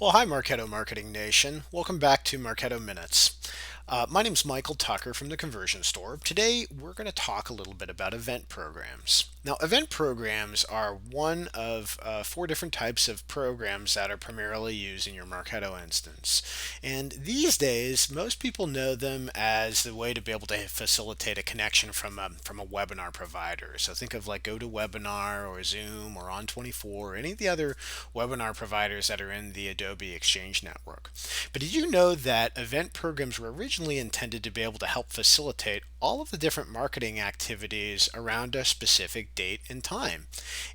Well, hi, Marketo Marketing Nation. Welcome back to Marketo Minutes. My name is Michael Tucker from the Conversion Store. Today, we're going to talk a little bit about event programs. Now, event programs are one of four different types of programs that are primarily used in your Marketo instance. And these days, most people know them as the way to be able to facilitate a connection from a webinar provider. So think of like GoToWebinar or Zoom or On24 or any of the other webinar providers that are in the Adobe Exchange network. But did you know that event programs were originally intended to be able to help facilitate all of the different marketing activities around a specific date and time?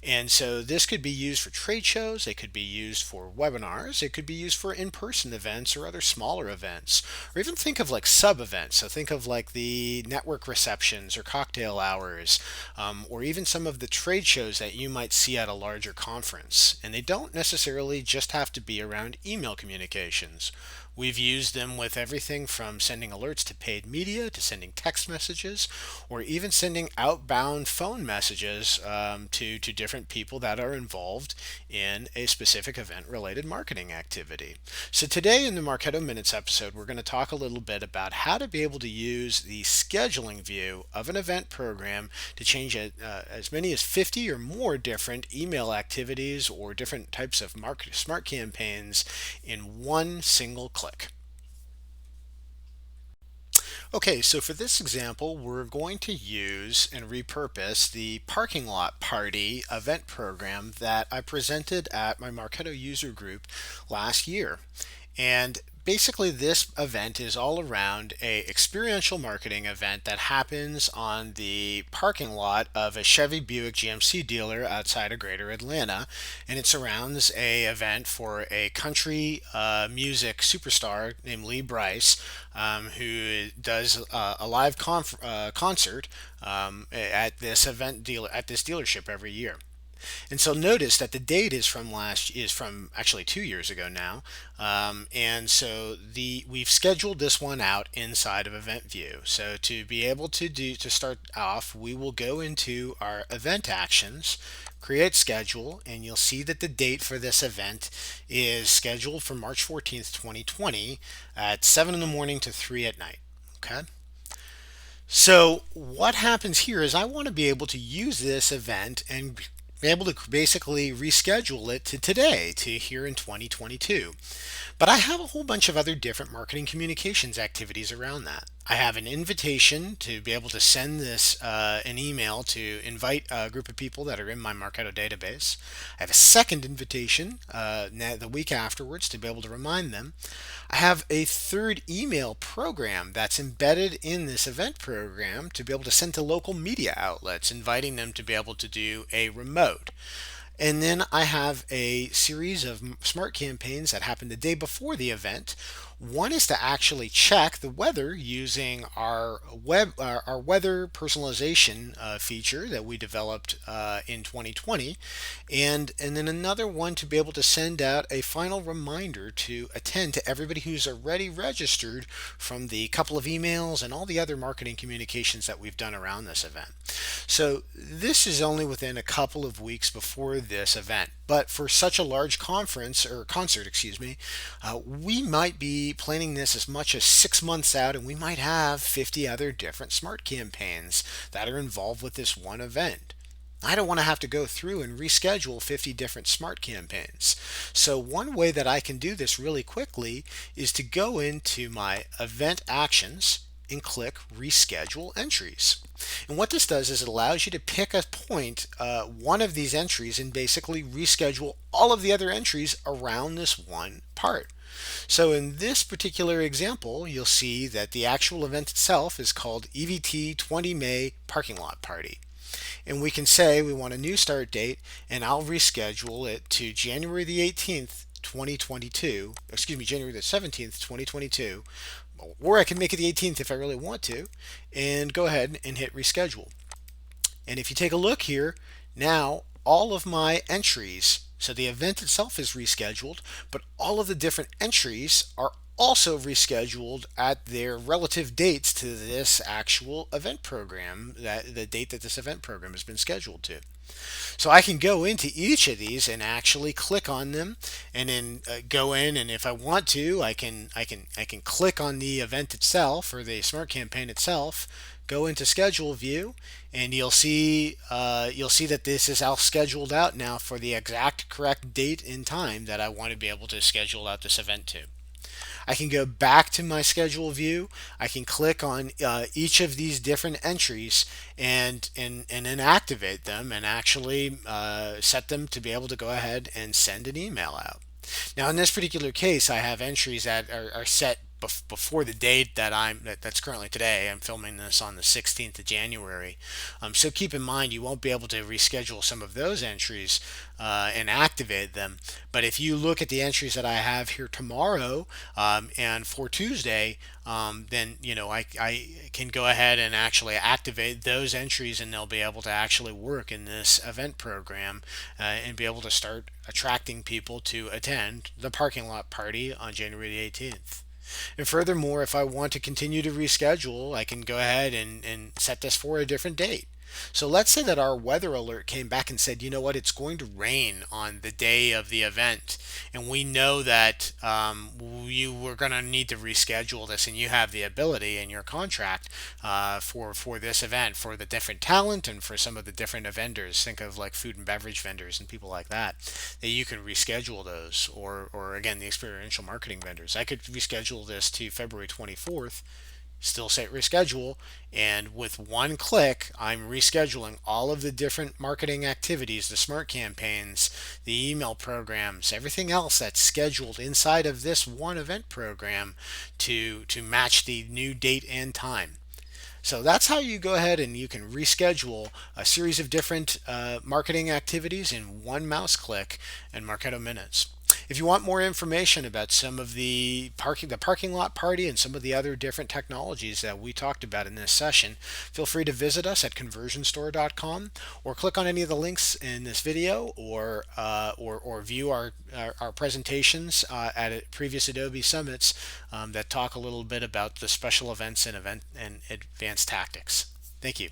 And so this could be used for trade shows, it could be used for webinars, it could be used for in-person events or other smaller events, or even think of like sub-events. So think of like the network receptions or cocktail hours, or even some of the trade shows that you might see at a larger conference. And they don't necessarily just have to be around email communications. We've used them with everything from sending alerts to paid media to sending text messages or even sending outbound phone messages to different people that are involved in a specific event related marketing activity. So today in the Marketo Minutes episode, we're going to talk a little bit about how to be able to use the scheduling view of an event program to change as many as 50 or more different email activities or different types of smart campaigns in one single click. Okay, so for this example, we're going to use and repurpose the parking lot party event program that I presented at my Marketo user group last year. And basically this event is all around a experiential marketing event that happens on the parking lot of a Chevy Buick GMC dealer outside of Greater Atlanta, and it surrounds a event for a country music superstar named Lee Brice, who does a live concert at this dealership every year. And so notice that the date is from actually 2 years ago now, and so we've scheduled this one out inside of Event View. So to be able to start off, we will go into our event actions, create schedule, and you'll see that the date for this event is scheduled for March 14th, 2020 at 7 in the morning to 3 at night. Okay. So what happens here is I want to be able to use this event and be able to basically reschedule it to today, to here in 2022. But I have a whole bunch of other different marketing communications activities around that. I have an invitation to be able to send this an email to invite a group of people that are in my Marketo database. I have a second invitation the week afterwards to be able to remind them. I have a third email program that's embedded in this event program to be able to send to local media outlets, inviting them to be able to do a remote. And then I have a series of smart campaigns that happen the day before the event. One is to actually check the weather using our weather personalization feature that we developed in 2020, and then another one to be able to send out a final reminder to attend to everybody who's already registered from the couple of emails and all the other marketing communications that we've done around this event. So this is only within a couple of weeks before this event. But for such a large conference or concert, we might be planning this as much as 6 months out, and we might have 50 other different smart campaigns that are involved with this one event. I don't want to have to go through and reschedule 50 different smart campaigns. So one way that I can do this really quickly is to go into my event actions and click reschedule entries. And what this does is it allows you to pick a point, one of these entries, and basically reschedule all of the other entries around this one part. So in this particular example, you'll see that the actual event itself is called EVT 20 May Parking Lot Party. And we can say we want a new start date, and I'll reschedule it to January the 18th, 2022, January the 17th, 2022, or I can make it the 18th if I really want to, and go ahead and hit reschedule. And if you take a look here, now all of my entries, so the event itself is rescheduled, but all of the different entries are also rescheduled at their relative dates to this actual event program, that the date that this event program has been scheduled to. So I can go into each of these and actually click on them, and then go in, and if I want to, I can click on the event itself or the smart campaign itself, go into schedule view, and you'll see that this is all scheduled out now for the exact correct date and time that I want to be able to schedule out this event to. I can go back to my schedule view. I can click on each of these different entries and then activate them and actually set them to be able to go ahead and send an email out. Now, in this particular case, I have entries that are set before the date that's currently today. I'm filming this on the 16th of January. So keep in mind you won't be able to reschedule some of those entries and activate them. But if you look at the entries that I have here tomorrow and for Tuesday, then I can go ahead and actually activate those entries, and they'll be able to actually work in this event program and be able to start attracting people to attend the parking lot party on January the 18th. And furthermore, if I want to continue to reschedule, I can go ahead and set this for a different date. So let's say that our weather alert came back and said, you know what, it's going to rain on the day of the event, and we know that you were going to need to reschedule this, and you have the ability in your contract for this event, for the different talent and for some of the different vendors. Think of like food and beverage vendors and people like that, that you can reschedule those, or again the experiential marketing vendors. I could reschedule this to February 24th, still say reschedule, and with one click I'm rescheduling all of the different marketing activities, the smart campaigns, the email programs, everything else that's scheduled inside of this one event program to match the new date and time. So that's how you go ahead and you can reschedule a series of different marketing activities in one mouse click in Marketo Minutes. If you want more information about some of the parking lot party and some of the other different technologies that we talked about in this session, feel free to visit us at conversionstore.com, or click on any of the links in this video, or view our presentations at previous Adobe summits that talk a little bit about the special events and advanced tactics. Thank you.